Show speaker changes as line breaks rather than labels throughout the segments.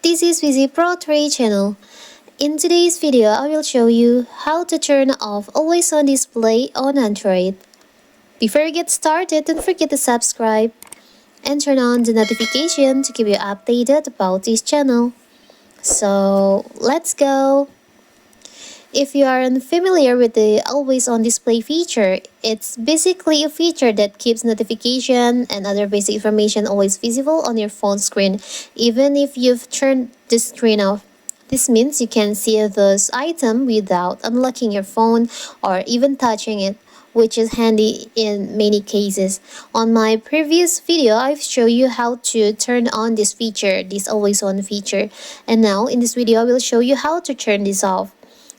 This is Vizi Pro 3 channel. In today's video, I will show you how to turn off Always On Display on Android. Before we get started, don't forget to subscribe and turn on the notification to keep you updated about this channel. So, let's go! If you are unfamiliar with the Always On Display feature, it's basically a feature that keeps notification and other basic information always visible on your phone screen, even if you've turned the screen off. This means you can see those items without unlocking your phone or even touching it, which is handy in many cases. On my previous video, I've shown you how to turn on this feature, this always on feature. And now in this video, I will show you how to turn this off.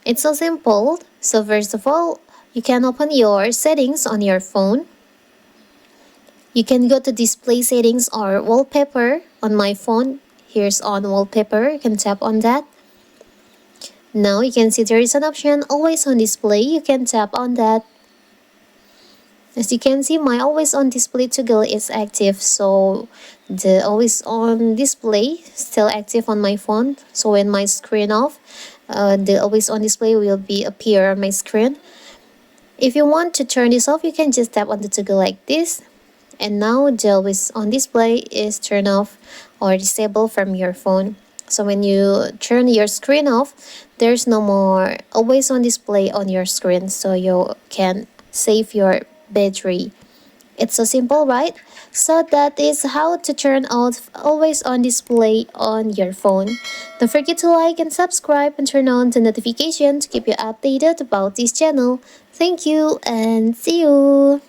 It's so simple. So first of all, you can open your settings on your phone. You can go to display settings or wallpaper on my phone. Here's on wallpaper. You can tap on that. Now you can see there is an option always on display. You can tap on that. As you can see, my always on display toggle is active, so the always on display still active on my phone. So when my screen off, the always on display will be appear on my screen. If you want to turn this off, you can just tap on the toggle like this, and now the always on display is turned off or disabled from your phone. So when you turn your screen off, there's no more always on display on your screen, so you can save your battery. It's so simple, right? So that is how to turn off always on display on your phone. Don't forget to like and subscribe and turn on the notification to keep you updated about this channel. Thank you and see you!